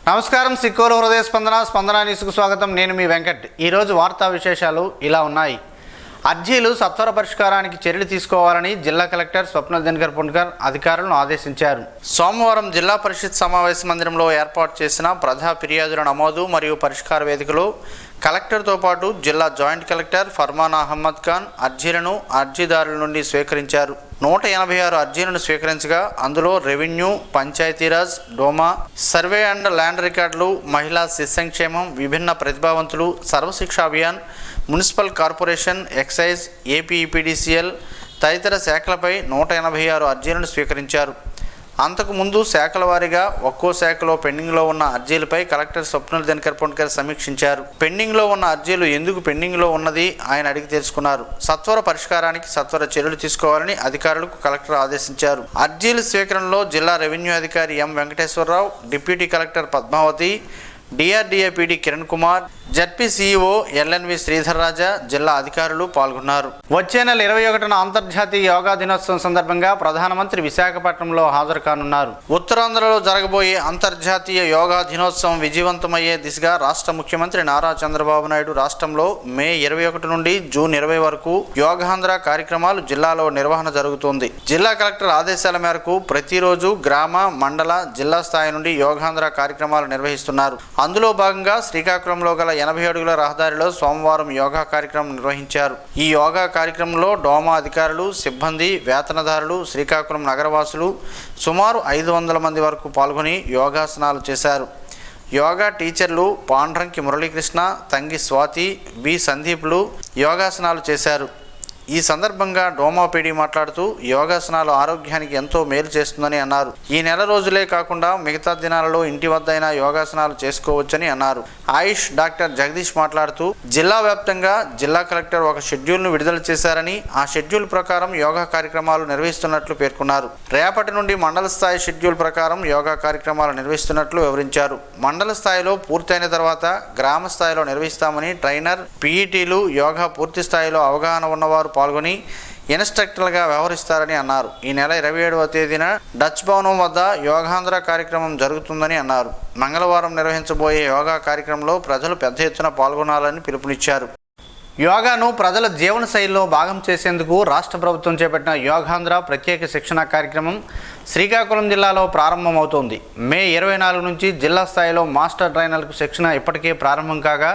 నమస్కారం. సిక్కోలు హృదయ స్పందన న్యూస్కు స్వాగతం. నేను మీ వెంకట్. ఈరోజు వార్తా విశేషాలు ఇలా ఉన్నాయి. అర్జీలు సత్వర పరిష్కారానికి చర్యలు తీసుకోవాలని జిల్లా కలెక్టర్ స్వప్నల్ దినకర్ పుణ్కర్ అధికారులను ఆదేశించారు. సోమవారం జిల్లా పరిషత్ సమావేశ మందిరంలో ఏర్పాటు చేసిన ప్రజా ఫిర్యాదుల నమోదు మరియు పరిష్కార వేదికలో కలెక్టర్తో పాటు జిల్లా joint collector Furman Ahmed Khan అర్జీలను అర్జీదారుల నుండి స్వీకరించారు. 186 అర్జీలను స్వీకరించగా అందులో revenue, Panchayati Raj, డోమా, survey and land రికార్డులు, మహిళా శిశు సంక్షేమం, విభిన్న ప్రతిభావంతులు, Sarva Shiksha Abhiyan, municipal corporation, excise, APEPDCL తదితర శాఖలపై 186 అర్జీలను స్వీకరించారు. అంతకుముందు శాఖల వారీగా ఒక్కో శాఖలో పెండింగ్లో ఉన్న అర్జీలపై కలెక్టర్ స్వప్నల్ దినకర్ పుణ్కర్ సమీక్షించారు. పెండింగ్లో ఉన్న అర్జీలు ఎందుకు పెండింగ్లో ఉన్నది ఆయన అడిగి తెలుసుకున్నారు. సత్వర పరిష్కారానికి సత్వర చర్యలు తీసుకోవాలని అధికారులకు కలెక్టర్ ఆదేశించారు. అర్జీల స్వీకరణలో జిల్లా రెవెన్యూ అధికారి ఎం Venkateswararao, deputy collector Padmavati, DRDA PD Kiran Kumar, ZP CEO ఎల్ఎన్వి Sridhar రాజా, జిల్లా అధికారులు పాల్గొన్నారు. వచ్చే నెల 21న అంతర్జాతీయ యోగా దినోత్సవం సందర్భంగా ప్రధానమంత్రి విశాఖపట్నంలో హాజరు కానున్నారు. ఉత్తరాంధ్రలో జరగబోయే అంతర్జాతీయ యోగా దినోత్సవం విజయవంతమయ్యే దిశగా రాష్ట్ర ముఖ్యమంత్రి నారా చంద్రబాబు నాయుడు రాష్ట్రంలో మే 21 నుండి జూన్ 20 వరకు యోగాంధ్ర కార్యక్రమాలు జిల్లాలో నిర్వహణ జరుగుతోంది. జిల్లా కలెక్టర్ ఆదేశాల మేరకు ప్రతిరోజు గ్రామ, మండల, జిల్లా స్థాయి నుండి యోగాంధ్ర కార్యక్రమాలు నిర్వహిస్తున్నారు. అందులో భాగంగా శ్రీకాకుళంలో గల 80 అడుగుల రహదారిలో సోమవారం యోగా కార్యక్రమం నిర్వహించారు. ఈ యోగా కార్యక్రమంలో డోమా అధికారులు, సిబ్బంది, వేతనదారులు, శ్రీకాకుళం నగరవాసులు సుమారు 500 మంది వరకు పాల్గొని యోగాసనాలు చేశారు. యోగా టీచర్లు పాండ్రంకి మురళీకృష్ణ, తంగి స్వాతి, బి సందీప్లు యోగాసనాలు చేశారు. ఈ సందర్భంగా డోమా పీడీ మాట్లాడుతూ యోగాసనాలు ఆరోగ్యానికి ఎంతో మేలు చేస్తుందని అన్నారు. ఈ నెల రోజులే కాకుండా మిగతా దినాలలో ఇంటి వద్దైనా యోగాసనాలు చేసుకోవచ్చని అన్నారు. ఆయుష్ డాక్టర్ జగదీష్ మాట్లాడుతూ జిల్లా వ్యాప్తంగా జిల్లా కలెక్టర్ ఒక షెడ్యూల్ను విడుదల చేశారని, ఆ షెడ్యూల్ ప్రకారం యోగా కార్యక్రమాలు నిర్వహిస్తున్నట్లు పేర్కొన్నారు. రేపటి నుండి మండల స్థాయి షెడ్యూల్ ప్రకారం యోగా కార్యక్రమాలు నిర్వహిస్తున్నట్లు వివరించారు. మండల స్థాయిలో పూర్తయిన తర్వాత గ్రామ స్థాయిలో నిర్వహిస్తామని ట్రైనర్, పీఈటీలు యోగా పూర్తి స్థాయిలో అవగాహన ఉన్నవారు పాల్గొని ఇన్స్ట్రక్టర్లుగా వ్యవహరిస్తారని అన్నారు. ఈ నెల 27వ తేదీన డచ్ భవనం వద్ద యోగాంధ్ర కార్యక్రమం జరుగుతుందని అన్నారు. మంగళవారం నిర్వహించబోయే యోగా కార్యక్రమంలో ప్రజలు పెద్ద ఎత్తున పాల్గొనాలని పిలుపునిచ్చారు. యోగాను ప్రజల జీవన శైలిలో భాగం చేసేందుకు రాష్ట్ర ప్రభుత్వం చేపట్టిన యోగాంధ్ర ప్రత్యేక శిక్షణ కార్యక్రమం శ్రీకాకుళం జిల్లాలో ప్రారంభమవుతోంది. మే 24 నుంచి జిల్లా స్థాయిలో మాస్టర్ ట్రైనర్లకు శిక్షణ ఇప్పటికే ప్రారంభం కాగా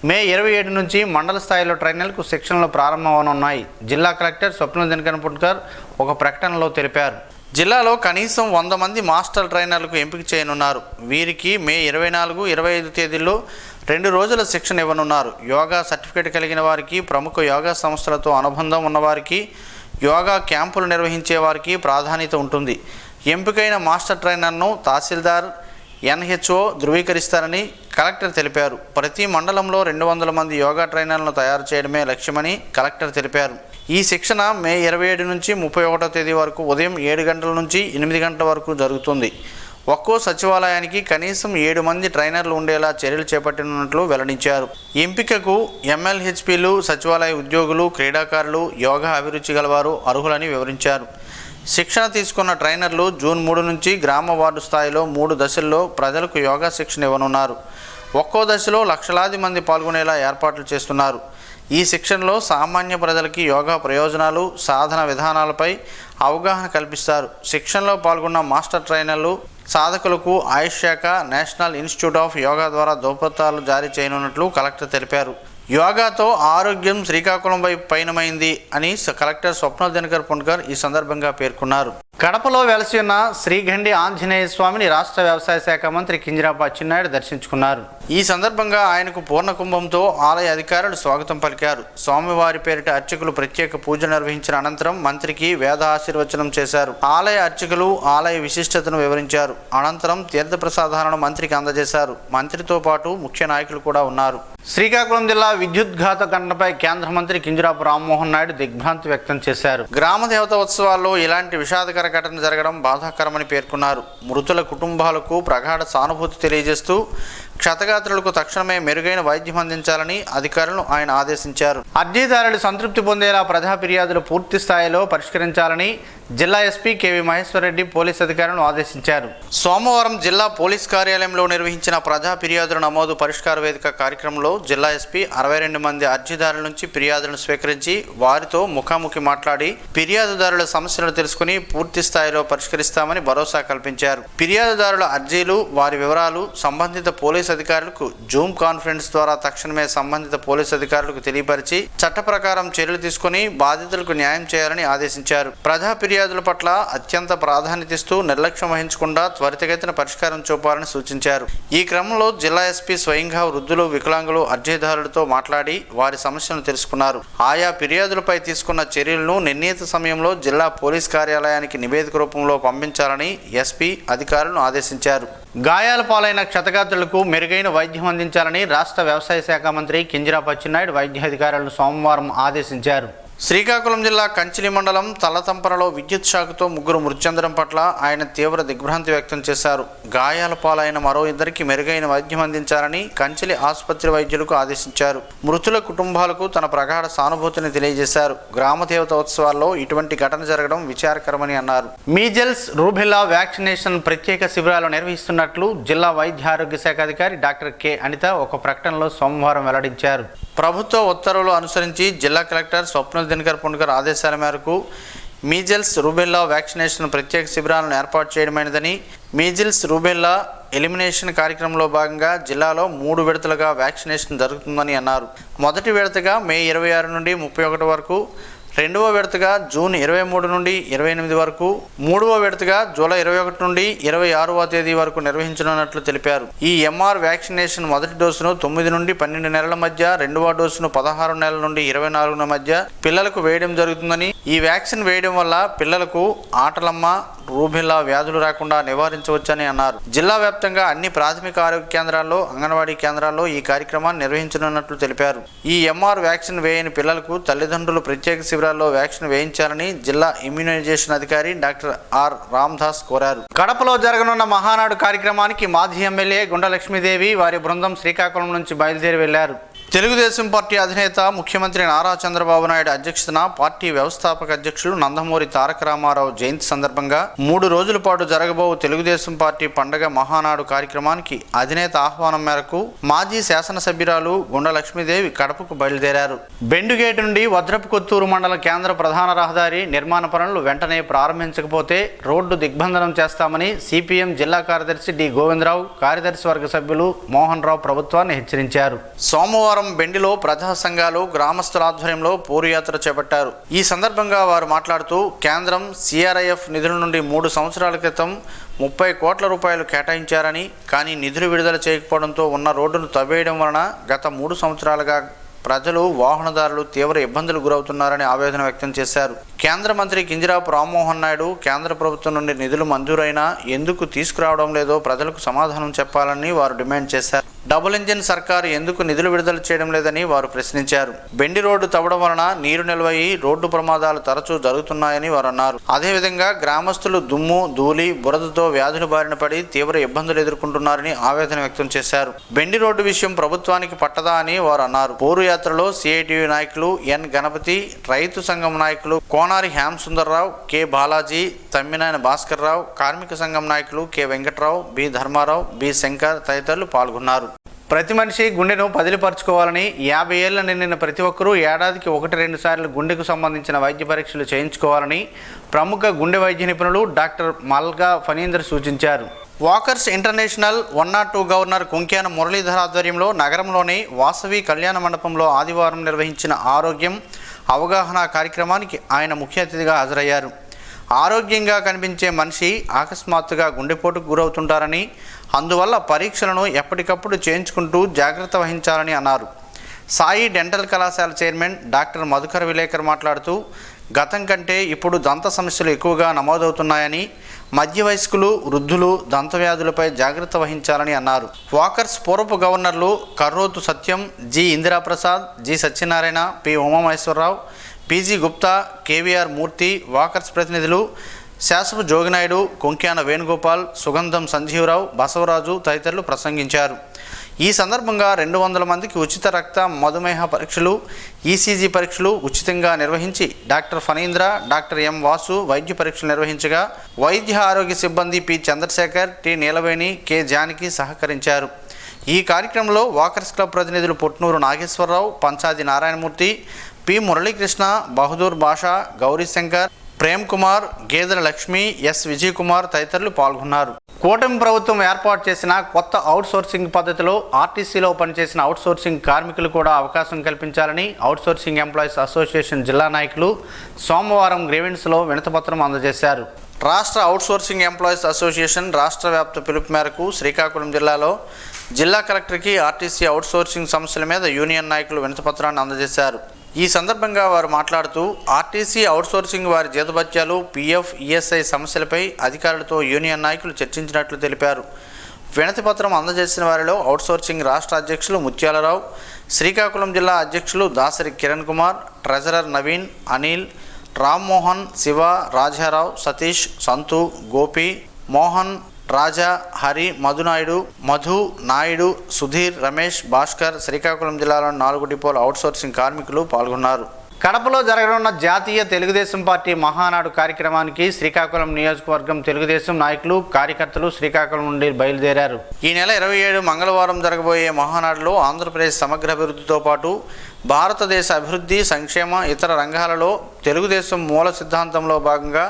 మే 27 నుంచి మండల స్థాయిలో ట్రైనర్లకు శిక్షణలు ప్రారంభమవనున్నాయి. జిల్లా కలెక్టర్ స్వప్నల్ దినకర్ పుణ్కర్ ఒక ప్రకటనలో తెలిపారు. జిల్లాలో కనీసం 100 మంది మాస్టర్ ట్రైనర్లకు ఎంపిక చేయనున్నారు. వీరికి మే 24, 25 తేదీల్లో 2 రోజుల శిక్షణ ఇవ్వనున్నారు. యోగా సర్టిఫికేట్ కలిగిన వారికి, ప్రముఖ యోగా సంస్థలతో అనుబంధం ఉన్నవారికి, యోగా క్యాంపులు నిర్వహించే వారికి ప్రాధాన్యత ఉంటుంది. ఎంపికైన మాస్టర్ ట్రైనర్ను తహసీల్దార్, ఎన్హెచ్ఓ ధృవీకరిస్తారని కలెక్టర్ తెలిపారు. ప్రతి మండలంలో 200 మంది యోగా ట్రైనర్లను తయారు చేయడమే లక్ష్యమని కలెక్టర్ తెలిపారు. ఈ శిక్షణ మే 27 నుంచి 31వ తేదీ వరకు ఉదయం 7 గంటల నుంచి 8 గంటల వరకు జరుగుతుంది. ఒక్కో సచివాలయానికి కనీసం 7 మంది ట్రైనర్లు ఉండేలా చర్యలు చేపట్టనున్నట్లు వెల్లడించారు. ఎంపికకు ఎంఎల్హెచ్పీలు, సచివాలయ ఉద్యోగులు, క్రీడాకారులు, యోగా అభిరుచి గలవారు అర్హులని వివరించారు. శిక్షణ తీసుకున్న ట్రైనర్లు జూన్ 3 నుంచి గ్రామ వార్డు స్థాయిలో 3 దశల్లో ప్రజలకు యోగా శిక్షణ ఇవ్వనున్నారు. ఒక్కో దశలో లక్షలాది మంది పాల్గొనేలా ఏర్పాట్లు చేస్తున్నారు. ఈ శిక్షణలో సామాన్య ప్రజలకి యోగా ప్రయోజనాలు, సాధన విధానాలపై అవగాహన కల్పిస్తారు. శిక్షణలో పాల్గొన్న మాస్టర్ ట్రైనర్లు సాధకులకు ఆయుష్ శాఖ, నేషనల్ ఇన్స్టిట్యూట్ ఆఫ్ యోగా ద్వారా దౌపత్రాలు జారీ చేయనున్నట్లు కలెక్టర్ తెలిపారు. యోగాతో ఆరోగ్యం శ్రీకాకుళం వైపు పయనమైంది అని కలెక్టర్ స్వప్నల్ దినకర్ పుణ్కర్ ఈ సందర్భంగా పేర్కొన్నారు. కడపలో వెలసి ఉన్న శ్రీగండి ఆంజనేయ స్వామిని రాష్ట్ర వ్యవసాయ శాఖ మంత్రి కింజరాపు అచ్చెన్నాయుడు దర్శించుకున్నారు. ఈ సందర్భంగా ఆయనకు పూర్ణ కుంభంతో ఆలయ అధికారులు స్వాగతం పలికారు. స్వామివారి పేరిట అర్చకులు ప్రత్యేక పూజ నిర్వహించిన అనంతరం మంత్రికి వేద ఆశీర్వచనం చేశారు. ఆలయ అర్చకులు ఆలయ విశిష్టతను వివరించారు. అనంతరం తీర్థప్రసాదాలను మంత్రికి అందజేశారు. మంత్రితో పాటు ముఖ్య నాయకులు కూడా ఉన్నారు. శ్రీకాకుళం జిల్లా విద్యుద్ఘాత ఘటనపై కేంద్ర మంత్రి కింజరాపు రామ్మోహన్ నాయుడు దిగ్భ్రాంతి వ్యక్తం చేశారు. గ్రామ దేవత ఉత్సవాల్లో ఇలాంటి విషాదకర ఘటన జరగడం బాధాకరమని పేర్కొన్నారు. మృతుల కుటుంబాలకు ప్రగాఢ సానుభూతి తెలియజేస్తూ క్షతగాత్రులకు తక్షణమే మెరుగైన వైద్యం అందించాలని అధికారులను ఆయన ఆదేశించారు. అర్జీదారులు సంతృప్తి పొందేలా ప్రజా ఫిర్యాదులు పూర్తి స్థాయిలో పరిష్కరించాలని జిల్లా ఎస్పీ కేవి మహేశ్వర్ రెడ్డి పోలీస్ అధికారులను ఆదేశించారు. సోమవారం జిల్లా పోలీస్ కార్యాలయంలో నిర్వహించిన ప్రజా ఫిర్యాదుల నమోదు పరిష్కార వేదిక కార్యక్రమంలో జిల్లా ఎస్పీ 62 మంది అర్జీదారుల నుంచి ఫిర్యాదులను స్వీకరించి వారితో ముఖాముఖి మాట్లాడి ఫిర్యాదుదారుల సమస్యలను తెలుసుకుని పూర్తి స్థాయిలో పరిష్కరిస్తామని భరోసా కల్పించారు. ఫిర్యాదుదారుల అర్జీలు, వారి వివరాలు సంబంధిత పోలీస్ అధికారులకు జూమ్ కాన్ఫరెన్స్ ద్వారా తక్షణమే సంబంధిత పోలీస్ అధికారులకు తెలియపరిచి చట్ట ప్రకారం చర్యలు తీసుకుని బాధితులకు న్యాయం చేయాలని ఆదేశించారు. ప్రజా ఫిర్యాదుల పట్ల అత్యంత ప్రాధాన్యతిస్తూ నిర్లక్ష్యం వహించకుండా త్వరితగతిన పరిష్కారం చూపాలని సూచించారు. ఈ క్రమంలో జిల్లా ఎస్పీ స్వయంగా వృద్ధులు, వికలాంగులు అర్జీదారులతో మాట్లాడి వారి సమస్యలను తెలుసుకున్నారు. ఆయా ఫిర్యాదులపై తీసుకున్న చర్యలను నిర్ణీత సమయంలో జిల్లా పోలీస్ కార్యాలయానికి నివేదిక రూపంలో పంపించాలని ఎస్పీ అధికారులను ఆదేశించారు. గాయాల పాలైన క్షతగాత్రులకు మెరుగైన వైద్యం అందించాలని రాష్ట్ర వ్యవసాయ శాఖ మంత్రి కింజరాపు అచ్చెన్నాయుడు వైద్యాధికారులను సోమవారం ఆదేశించారు. శ్రీకాకుళం జిల్లా కంచిలి మండలం తల్లతంపరలో విద్యుత్ షాక్తో 3 మృతి చెందడం పట్ల ఆయన తీవ్ర దిగ్భ్రాంతి వ్యక్తం చేశారు. గాయాల పాలైన మరో 2 మెరుగైన వైద్యం అందించాలని కంచిలి ఆసుపత్రి వైద్యులకు ఆదేశించారు. మృతుల కుటుంబాలకు తన ప్రగాఢ సానుభూతిని తెలియజేశారు. గ్రామ దేవత ఉత్సవాల్లో ఇటువంటి ఘటన జరగడం విచారకరమని అన్నారు. మీజల్స్, రూబెల్లా వ్యాక్సినేషన్ ప్రత్యేక శిబిరాలు నిర్వహిస్తున్నట్లు జిల్లా వైద్య ఆరోగ్య శాఖ అధికారి డాక్టర్ కె అనిత ఒక ప్రకటనలో సోమవారం వెల్లడించారు. ప్రభుత్వ ఉత్తర్వులు అనుసరించి జిల్లా కలెక్టర్ స్వప్న దినకర్ పుండ్కర్ ఆదేశాల మేరకు మీజిల్స్, రూబెల్లా వ్యాక్సినేషన్ ప్రత్యేక శిబిరాలను ఏర్పాటు చేయడమైనదని, మీజిల్స్, రూబెల్లా ఎలిమినేషన్ కార్యక్రమంలో భాగంగా జిల్లాలో 3 విడతలుగా వ్యాక్సినేషన్ జరుగుతుందని అన్నారు. మొదటి విడతగా మే 26 నుండి 31 వరకు, రెండవ విడతగా జూన్ 23 నుండి 28 వరకు, మూడవ విడతగా జూలై 21 నుండి 26వ తేదీ వరకు నిర్వహించనున్నట్లు తెలిపారు. ఈ ఎంఆర్ వ్యాక్సినేషన్ మొదటి డోసును 9 నుండి 12 నెలల మధ్య, రెండవ డోసును 16 నెలల నుండి 24 మధ్య పిల్లలకు వేయడం జరుగుతుందని, ఈ వ్యాక్సిన్ వేయడం వల్ల పిల్లలకు ఆటలమ్మ, రూబెల్లా వ్యాధులు రాకుండా నివారించవచ్చని అన్నారు. జిల్లా వ్యాప్తంగా అన్ని ప్రాథమిక ఆరోగ్య కేంద్రాల్లో, అంగన్వాడీ కేంద్రాల్లో ఈ కార్యక్రమాన్ని నిర్వహించనున్నట్లు తెలిపారు. ఈ ఎంఆర్ వ్యాక్సిన్ వేయని పిల్లలకు తల్లిదండ్రులు ప్రత్యేక శిబిరాల్లో వ్యాక్సిన్ వేయించాలని జిల్లా ఇమ్యునైజేషన్ అధికారి డాక్టర్ ఆర్ రామ్దాస్ కోరారు. కడపలో జరగనున్న మహానాడు కార్యక్రమానికి మాజీ ఎమ్మెల్యే గుండా లక్ష్మీదేవి వారి బృందం శ్రీకాకుళం నుంచి బయలుదేరి వెళ్లారు. తెలుగుదేశం పార్టీ అధినేత ముఖ్యమంత్రి నారా చంద్రబాబు నాయుడు అధ్యక్షతన పార్టీ వ్యవస్థాపక అధ్యక్షులు నందమూరి తారక రామారావు జయంతి సందర్భంగా 3 రోజుల పాటు జరగబో తెలుగుదేశం పార్టీ పండగ మహానాడు కార్యక్రమానికి అధినేత ఆహ్వానం మేరకు మాజీ శాసనసభ్యురాలు గుండా లక్ష్మీదేవి కడపకు బయలుదేరారు. బెండుగేటు నుండి వజ్రపు కొత్తూరు మండల కేంద్ర ప్రధాన రహదారి నిర్మాణ పనులు వెంటనే ప్రారంభించకపోతే రోడ్డు దిగ్బంధనం చేస్తామని సిపిఎం జిల్లా కార్యదర్శి డి గోవిందరావు, కార్యదర్శి వర్గ సభ్యులు మోహన్ రావు ప్రభుత్వాన్ని హెచ్చరించారు. సోమవారం బెండిలో ప్రజా సంఘాలు, గ్రామస్తుల ఆధ్వర్యంలో పోరుయాత్ర చేపట్టారు. ఈ సందర్భంగా వారు మాట్లాడుతూ కేంద్రం సిఆర్ఐఎఫ్ నిధుల నుండి 3 సంవత్సరాల క్రితం 30 కోట్ల రూపాయలు కేటాయించారని, కానీ నిధులు విడుదల చేయకపోవడంతో ఉన్న రోడ్డును తవ్వేయడం వలన గత 3 సంవత్సరాలుగా ప్రజలు, వాహనదారులు తీవ్ర ఇబ్బందులు గురవుతున్నారని ఆవేదన వ్యక్తం చేశారు. కేంద్ర మంత్రి కింజరాపు రామ్మోహన్ నాయుడు కేంద్ర ప్రభుత్వం నుండి నిధులు మంజూరైనా ఎందుకు తీసుకురావడం లేదో ప్రజలకు సమాధానం చెప్పాలని వారు డిమాండ్ చేశారు. డబుల్ ఇంజిన్ సర్కారు ఎందుకు నిధులు విడుదల చేయడం లేదని వారు ప్రశ్నించారు. బెండి రోడ్డు తవ్వడం వలన నీరు నిల్వయి రోడ్డు ప్రమాదాలు తరచూ జరుగుతున్నాయని వారు అన్నారు. అదేవిధంగా గ్రామస్తులు దుమ్ము, ధూళి, బురదతో వ్యాధుల బారిన పడి తీవ్ర ఇబ్బందులు ఎదుర్కొంటున్నారని ఆవేదన వ్యక్తం చేశారు. బెండి రోడ్డు విషయం ప్రభుత్వానికి పట్టదా అని వారు అన్నారు. పోరు యాత్రలో సిఐటియు నాయకులు ఎన్ గణపతి, రైతు సంఘం నాయకులు కోనారి హ్యామ్ సుందర్రావు, కె బాలాజీ, తమ్మినేని భాస్కర్ రావు, కార్మిక సంఘం నాయకులు కె వెంకట్రావు, బి ధర్మారావు, బి శంకర్ తదితరులు పాల్గొన్నారు. ప్రతి మనిషి గుండెను పదిలిపరుచుకోవాలని, 50 ఏళ్ల నిండిన ప్రతి ఒక్కరూ ఏడాదికి 1-2 సార్లు గుండెకు సంబంధించిన వైద్య పరీక్షలు చేయించుకోవాలని ప్రముఖ గుండె వైద్య నిపుణులు డాక్టర్ మల్గా ఫణీందర్ సూచించారు. వాకర్స్ ఇంటర్నేషనల్ 102 గవర్నర్ కుంక్యాన మురళీధర్ ఆధ్వర్యంలో నగరంలోని వాసవి కళ్యాణ మండపంలో ఆదివారం నిర్వహించిన ఆరోగ్యం అవగాహన కార్యక్రమానికి ఆయన ముఖ్య అతిథిగా హాజరయ్యారు. ఆరోగ్యంగా కనిపించే మనిషి అకస్మాత్తుగా గుండెపోటుకు గురవుతుంటారని, అందువల్ల పరీక్షలను ఎప్పటికప్పుడు చేయించుకుంటూ జాగ్రత్త వహించాలని అన్నారు. సాయి డెంటల్ కళాశాల చైర్మన్ డాక్టర్ మధుకర్ విలేకర్ మాట్లాడుతూ గతం కంటే ఇప్పుడు దంత సమస్యలు ఎక్కువగా నమోదవుతున్నాయని, మధ్య వయస్కులు, వృద్ధులు దంత వ్యాధులపై జాగ్రత్త వహించాలని అన్నారు. వాకర్స్ పూర్వపు గవర్నర్లు కర్రోతు సత్యం, G Indiraprasad, G Satyanarayana, P Umamaheswararao, PG Gupta, KVR మూర్తి, వాకర్స్ ప్రతినిధులు శాసపు జోగినాయుడు, కొంక్యాన వేణుగోపాల్, సుగంధం సంజీవరావు, బసవరాజు తదితరులు ప్రసంగించారు. ఈ సందర్భంగా 200 మందికి ఉచిత రక్త మధుమేహ పరీక్షలు, ఈసీజీ పరీక్షలు ఉచితంగా నిర్వహించి doctor Phanindra, doctor M Vasu వైద్య పరీక్షలు నిర్వహించగా వైద్య ఆరోగ్య సిబ్బంది పి చంద్రశేఖర్, టి నీలవేణి, కె జానకి సహకరించారు. ఈ కార్యక్రమంలో వాకర్స్ క్లబ్ ప్రతినిధులు పొట్నూరు నాగేశ్వరరావు, పంచాది నారాయణమూర్తి, పి మురళీకృష్ణ, బహదూర్ బాషా, గౌరీశంకర్, ప్రేమ్ కుమార్, గేదెల లక్ష్మి, ఎస్ విజయ్ కుమార్ తదితరులు పాల్గొన్నారు. కూటమి ప్రభుత్వం ఏర్పాటు చేసిన కొత్త అవుట్సోర్సింగ్ పద్ధతిలో ఆర్టీసీలో పనిచేసిన అవుట్సోర్సింగ్ కార్మికులు కూడా అవకాశం కల్పించాలని అవుట్సోర్సింగ్ ఎంప్లాయీస్ అసోసియేషన్ జిల్లా నాయకులు సోమవారం గ్రీవెన్స్లో వినతిపత్రం అందజేశారు. రాష్ట్ర అవుట్సోర్సింగ్ ఎంప్లాయీస్ అసోసియేషన్ రాష్ట్ర వ్యాప్త పిలుపు మేరకు శ్రీకాకుళం జిల్లాలో జిల్లా కలెక్టర్కి ఆర్టీసీ అవుట్సోర్సింగ్ సమస్యల మీద యూనియన్ నాయకులు వినతిపత్రాన్ని అందజేశారు. ఈ సందర్భంగా వారు మాట్లాడుతూ ఆర్టీసీ అవుట్సోర్సింగ్ వారి జీతభత్యాలు, పీఎఫ్, ఈఎస్ఐ సమస్యలపై అధికారులతో యూనియన్ నాయకులు చర్చించినట్లు తెలిపారు. వినతిపత్రం అందజేసిన వారిలో అవుట్సోర్సింగ్ రాష్ట్ర అధ్యక్షులు ముత్యాలరావు, శ్రీకాకుళం జిల్లా అధ్యక్షులు దాసరి కిరణ్ కుమార్, ట్రెజరర్ నవీన్, అనిల్, రామ్మోహన్, శివ, రాజారావు, సతీష్, సంతు, గోపి, మోహన్, రాజా, హరి, మధునాయుడు, మధు, నాయుడు, సుధీర్, రమేష్, భాస్కర్, శ్రీకాకుళం జిల్లాలోని 4 డిపోల అవుట్సోర్సింగ్ కార్మికులు పాల్గొన్నారు. కడపలో జరగనున్న జాతీయ తెలుగుదేశం పార్టీ మహానాడు కార్యక్రమానికి శ్రీకాకుళం నియోజకవర్గం తెలుగుదేశం నాయకులు, కార్యకర్తలు శ్రీకాకుళం నుండి బయలుదేరారు. ఈ నెల 27 మంగళవారం జరగబోయే మహానాడులో ఆంధ్రప్రదేశ్ సమగ్ర అభివృద్ధితో పాటు భారతదేశ అభివృద్ధి, సంక్షేమ, ఇతర రంగాలలో తెలుగుదేశం మూల సిద్ధాంతంలో భాగంగా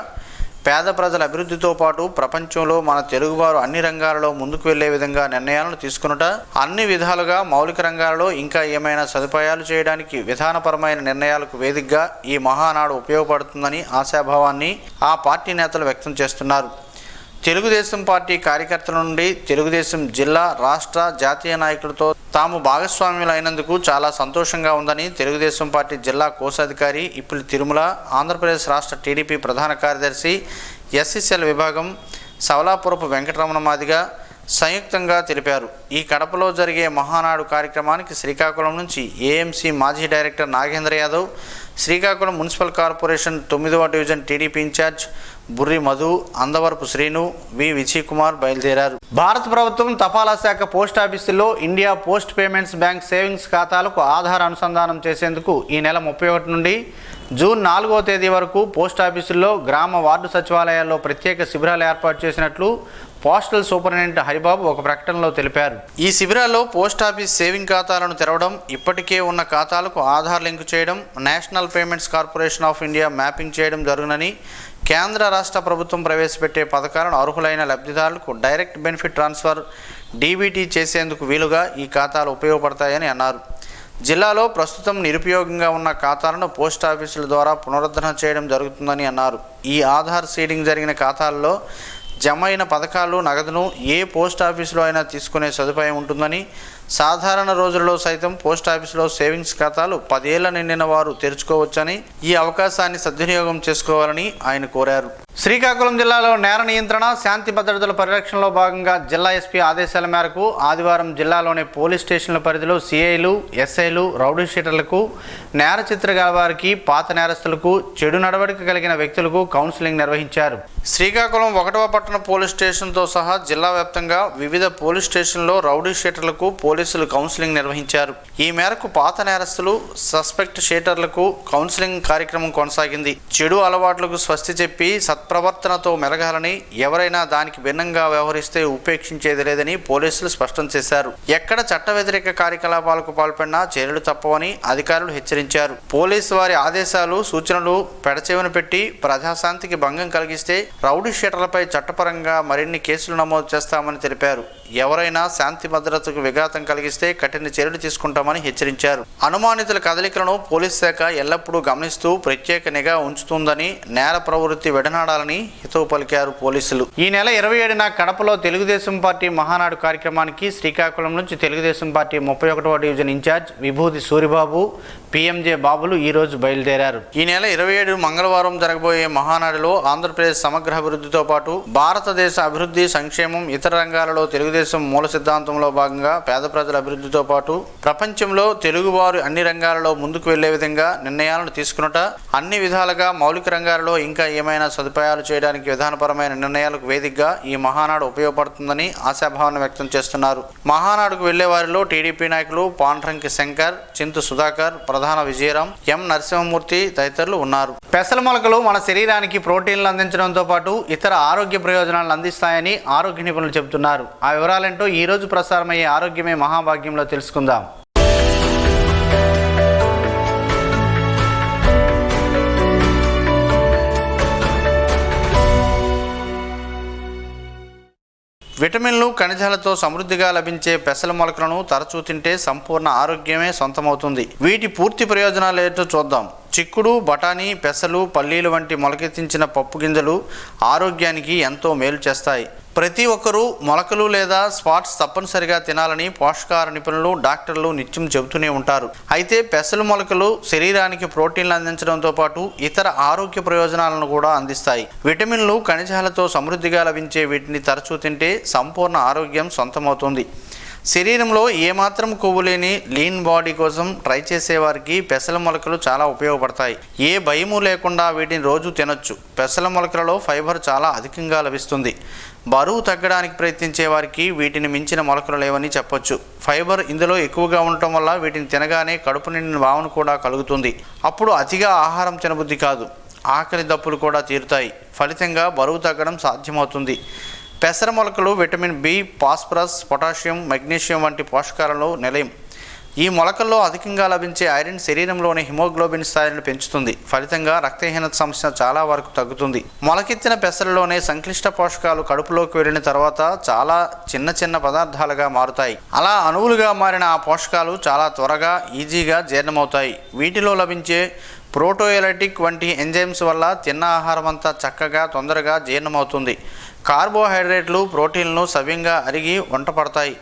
పేద ప్రజల అభివృద్ధితో పాటు ప్రపంచంలో మన తెలుగువారు అన్ని రంగాలలో ముందుకు వెళ్లే విధంగా నిర్ణయాలను తీసుకునుట, అన్ని విధాలుగా మౌలిక రంగాలలో ఇంకా ఏమైనా సదుపాయాలు చేయడానికి విధానపరమైన నిర్ణయాలకు వేదికగా ఈ మహానాడు ఉపయోగపడుతుందని ఆశాభావాన్ని ఆ పార్టీ నేతలు వ్యక్తం చేస్తున్నారు. తెలుగుదేశం పార్టీ కార్యకర్తల నుండి తెలుగుదేశం జిల్లా, రాష్ట్ర, జాతీయ నాయకులతో తాము భాగస్వామ్యులైనందుకు చాలా సంతోషంగా ఉందని తెలుగుదేశం పార్టీ జిల్లా కోశాధికారి ఇప్పులి తిరుమల, ఆంధ్రప్రదేశ్ రాష్ట్ర టీడీపీ ప్రధాన కార్యదర్శి ఎస్ఎస్ఎల్ విభాగం సవలాపురపు వెంకటరమణ మాదిగ సంయుక్తంగా తెలిపారు. ఈ కడపలో జరిగే మహానాడు కార్యక్రమానికి శ్రీకాకుళం నుంచి ఏఎంసీ మాజీ director Nagendra Yadav, Srikakulam municipal corporation 9వ division TDP in charge Burri Madhu, Andavarapu Srinu, V Vijay Kumar బయలుదేరారు. భారత ప్రభుత్వం తపాలా శాఖ పోస్టాఫీసుల్లో India post payments bank savings ఖాతాలకు ఆధార్ అనుసంధానం చేసేందుకు ఈ నెల 31 నుండి జూన్ 4వ తేదీ వరకు పోస్టాఫీసుల్లో, గ్రామ వార్డు సచివాలయాల్లో ప్రత్యేక శిబిరాలు ఏర్పాటు చేసినట్లు పోస్టల్ సూపరింటెండెంట్ హరిబాబు ఒక ప్రకటనలో తెలిపారు. ఈ శిబిరాల్లో పోస్టాఫీస్ సేవింగ్ ఖాతాలను తెరవడం, ఇప్పటికే ఉన్న ఖాతాలకు ఆధార్ లింకు చేయడం, national payments corporation of India mapping చేయడం జరుగునని, కేంద్ర రాష్ట్ర ప్రభుత్వం ప్రవేశపెట్టే పథకాలను అర్హులైన లబ్ధిదారులకు డైరెక్ట్ బెనిఫిట్ ట్రాన్స్ఫర్ డీబీటీ చేసేందుకు వీలుగా ఈ ఖాతాలు ఉపయోగపడతాయని అన్నారు. జిల్లాలో ప్రస్తుతం నిరుపయోగంగా ఉన్న ఖాతాలను పోస్టాఫీసుల ద్వారా పునరుద్ధరణ చేయడం జరుగుతుందని అన్నారు. ఈ ఆధార్ సీడింగ్ జరిగిన ఖాతాల్లో జమ అయిన పథకాలు, నగదును ఏ పోస్టాఫీసులో అయినా తీసుకునే సదుపాయం ఉంటుందని, సాధారణ రోజుల్లో సైతం పోస్టాఫీసులో సేవింగ్స్ ఖాతాలు 10 ఏళ్ల నిండిన వారు తెరుచుకోవచ్చని, ఈ అవకాశాన్ని సద్వినియోగం చేసుకోవాలని ఆయన కోరారు. శ్రీకాకుళం జిల్లాలో నేర నియంత్రణ, శాంతి భద్రతల పరిరక్షణలో భాగంగా జిల్లా ఎస్పీ ఆదేశాల మేరకు ఆదివారం జిల్లాలోని పోలీస్ స్టేషన్ల పరిధిలో సిఐలు, ఎస్ఐలు, రౌడీ షీటర్లకు, నేర చిత్రగల వారికి, పాత నేరస్తులకు, చెడు నడవడిక కలిగిన వ్యక్తులకు కౌన్సిలింగ్ నిర్వహించారు. శ్రీకాకుళం 1వ పట్టణ పోలీస్ స్టేషన్తో సహా జిల్లా వ్యాప్తంగా వివిధ పోలీస్ స్టేషన్లో రౌడీ షీటర్లకు పోలీసులు కౌన్సిలింగ్ నిర్వహించారు. ఈ మేరకు పాత నేరస్తులు, సస్పెక్ట్ షీటర్లకు కౌన్సిలింగ్ కార్యక్రమం కొనసాగింది. చెడు అలవాట్లకు స్వస్తి చెప్పి సత్ప్రవర్తనతో మెలగాలని, ఎవరైనా దానికి భిన్నంగా వ్యవహరిస్తే ఉపేక్షించేది లేదని పోలీసులు స్పష్టం చేశారు. ఎక్కడ చట్ట వ్యతిరేక కార్యకలాపాలకు పాల్పడినా చర్యలు తప్పవని అధికారులు హెచ్చరించారు. పోలీసు వారి ఆదేశాలు, సూచనలు పెడచెవిన పెట్టి ప్రజాశాంతికి భంగం కలిగిస్తే రౌడీ షీటర్లపై చట్టపరంగా మరిన్ని కేసులు నమోదు చేస్తామని తెలిపారు. ఎవరైనా శాంతి భద్రతకు విఘాతం కలిగిస్తే కఠిన చర్యలు తీసుకుంటామని హెచ్చరించారు. అనుమానితుల కదలికలను పోలీస్ శాఖ ఎల్లప్పుడూ గమనిస్తూ ప్రత్యేక నిఘా ఉంచుతుందని, నేర ప్రవృత్తి విడనాడాలని హితవు పలికారు పోలీసులు. ఈ నెల 27న కడపలో తెలుగుదేశం పార్టీ మహానాడు కార్యక్రమానికి శ్రీకాకుళం నుంచి తెలుగుదేశం పార్టీ 31వ డివిజన్ ఇన్ఛార్జ్ విభూతి సూరిబాబు, పిఎంజే బాబులు ఈ రోజు బయలుదేరారు. ఈ నెల 27 మంగళవారం జరగబోయే మహానాడులో ఆంధ్రప్రదేశ్ సమగ్ర అభివృద్ధితో పాటు భారతదేశ అభివృద్ధి, సంక్షేమం, ఇతర రంగాలలో తెలుగుదేశం తెలుగుదేశం మూల సిద్ధాంతంలో భాగంగా పేద ప్రజల అభివృద్ధితో పాటు ప్రపంచంలో తెలుగువారు అన్ని రంగాలలో ముందుకు వెళ్లే విధంగా నిర్ణయాలను తీసుకున్నట, అన్ని విధాలుగా మౌలిక రంగాలలో ఇంకా ఏమైనా సదుపాయాలు చేయడానికి విధానపరమైన నిర్ణయాలకు వేదికగా ఈ మహానాడు ఉపయోగపడుతుందని ఆశాభావాన్ని వ్యక్తం చేస్తున్నారు. మహానాడుకు వెళ్లే వారిలో టీడీపీ నాయకులు పాండ్రంకి శంకర్, చింతు సుధాకర్, ప్రధాన విజయరాం, ఎం నరసింహమూర్తి తదితరులు ఉన్నారు. పెసల మొలకలు మన శరీరానికి ప్రోటీన్లు అందించడంతో పాటు ఇతర ఆరోగ్య ప్రయోజనాలను అందిస్తాయని ఆరోగ్య నిపుణులు చెబుతున్నారు. ఆ వివరాలేంటో ఈ రోజు ప్రసారమయ్యే ఆరోగ్యమే మహాభాగ్యంలో తెలుసుకుందాం. విటమిన్లు, ఖనిజాలతో సమృద్ధిగా లభించే పెసల మొలకలను తరచూ తింటే సంపూర్ణ ఆరోగ్యమే సొంతమవుతుంది. వీటి పూర్తి ప్రయోజనాలు ఏంటో చూద్దాం. చిక్కుడు, బఠానీ, పెసలు, పల్లీలు వంటి మొలకెత్తించిన పప్పు గింజలు ఆరోగ్యానికి ఎంతో మేలు చేస్తాయి. ప్రతి ఒక్కరూ మొలకలు లేదా స్పాట్స్ తప్పనిసరిగా తినాలని పోషకాహార నిపుణులు, డాక్టర్లు నిత్యం చెబుతూనే ఉంటారు. అయితే పెసలు మొలకలు శరీరానికి ప్రోటీన్లు అందించడంతో పాటు ఇతర ఆరోగ్య ప్రయోజనాలను కూడా అందిస్తాయి. విటమిన్లు, ఖనిజాలతో సమృద్ధిగా లభించే వీటిని తరచూ తింటే సంపూర్ణ ఆరోగ్యం సొంతమవుతుంది. శరీరంలో ఏమాత్రం కొవ్వు లేని లీన్ బాడీ కోసం ట్రై చేసేవారికి పెసల మొలకలు చాలా ఉపయోగపడతాయి. ఏ భయము లేకుండా వీటిని రోజు తినొచ్చు. పెసల మొలకలలో ఫైబర్ చాలా అధికంగా లభిస్తుంది. బరువు తగ్గడానికి ప్రయత్నించే వారికి వీటిని మించిన మొలకలు లేవని చెప్పొచ్చు. ఫైబర్ ఇందులో ఎక్కువగా ఉండటం వల్ల వీటిని తినగానే కడుపు నిండిన భావన కూడా కలుగుతుంది. అప్పుడు అతిగా ఆహారం తినబుద్ధి కాదు, ఆకలి దప్పులు కూడా తీరుతాయి. ఫలితంగా బరువు తగ్గడం సాధ్యమవుతుంది. పెసర మొలకలు vitamin B, phosphorus, potassium, magnesium వంటి పోషకాలలో నిలయం. ఈ మొలకల్లో అధికంగా లభించే ఐరన్ శరీరంలోని హిమోగ్లోబిన్ స్థాయిలను పెంచుతుంది. ఫలితంగా రక్తహీనత సమస్య చాలా వరకు తగ్గుతుంది. మొలకెత్తిన పెసరలోనే సంక్లిష్ట పోషకాలు కడుపులోకి వెళ్ళిన తర్వాత చాలా చిన్న చిన్న పదార్థాలుగా మారుతాయి. అలా అణువులుగా మారిన ఆ పోషకాలు చాలా త్వరగా, ఈజీగా జీర్ణమవుతాయి. వీటిలో లభించే ప్రోటోయలైటిక్ వంటి ఎంజైమ్స్ వల్ల తిన్న ఆహారం అంతా చక్కగా, తొందరగా జీర్ణమవుతుంది. కార్బోహైడ్రేట్లు, ప్రోటీన్లను సవ్యంగా అరిగి వంటపడతాయి.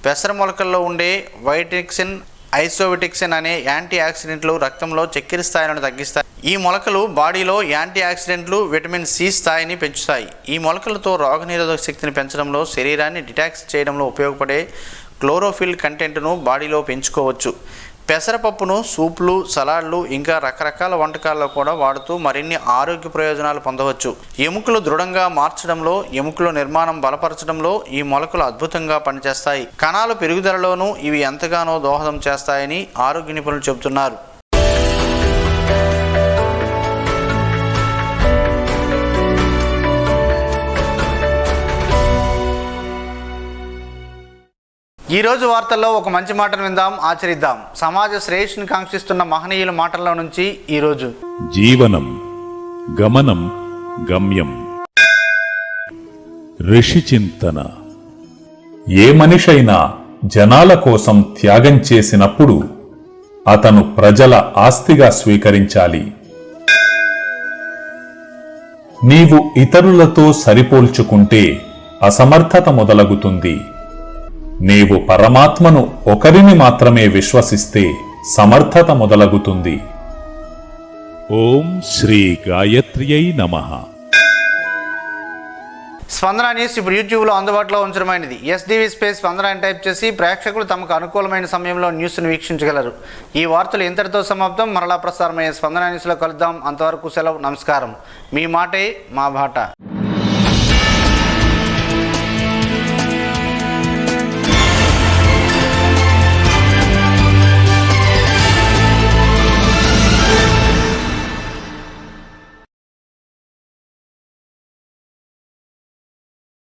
పెసర మొలకల్లో ఉండే వైటిక్సిన్, ఐసోవిటిక్సిన్ అనే యాంటీ ఆక్సిడెంట్లు రక్తంలో చక్కెర స్థాయిలను తగ్గిస్తాయి. ఈ మొలకలు బాడీలో యాంటీ ఆక్సిడెంట్లు, విటమిన్ సి స్థాయిని పెంచుతాయి. ఈ మొలకలతో రోగనిరోధక శక్తిని పెంచడంలో, శరీరాన్ని డిటాక్స్ చేయడంలో ఉపయోగపడే క్లోరోఫిల్ కంటెంట్ను బాడీలో పెంచుకోవచ్చు. పెసరపప్పును సూప్లు, సలాడ్లు ఇంకా రకరకాల వంటకాల్లో కూడా వాడుతూ మరిన్ని ఆరోగ్య ప్రయోజనాలు పొందవచ్చు. ఎముకలు దృఢంగా మార్చడంలో, ఎముకల నిర్మాణం బలపరచడంలో ఈ మొలకలు అద్భుతంగా పనిచేస్తాయి. కణాల పెరుగుదలలోనూ ఇవి ఎంతగానో దోహదం చేస్తాయని ఆరోగ్య నిపుణులు చెబుతున్నారు. ఈ రోజు వార్తల్లో ఒక మంచి మాటను విందాం, ఆచరిద్దాం. సమాజ శ్రేయస్సుని కాంక్షిస్తున్న మహనీయుల మాటల్లో నుంచి ఈరోజు. జీవనం గమనం గమ్యం. ఋషి చింతన. ఏ మనిషైనా జనాల కోసం త్యాగం చేసినప్పుడు అతను ప్రజల ఆస్తిగా స్వీకరించాలి. నీవు ఇతరులతో సరిపోల్చుకుంటే అసమర్థత మొదలగుతుంది. నీవు పరమాత్మను ఒకరిని మాత్రమే విశ్వసిస్తే సమర్థత మొదలగుతుంది. ఓం శ్రీ గాయత్ర్యై నమః. స్పందన న్యూస్ ఇప్పుడు యూట్యూబ్లో అందుబాటులో ఉంచడమైనది. ఎస్డివి స్పేస్ స్పందన అని టైప్ చేసి ప్రేక్షకులు తమకు అనుకూలమైన సమయంలో న్యూస్ను వీక్షించగలరు. ఈ వార్తలు ఇంతటితో సమాప్తం. మరలా ప్రసారమయ్యే స్పందన న్యూస్లో కలుద్దాం. అంతవరకు సెలవు. నమస్కారం. మీ మాటే మా బాట.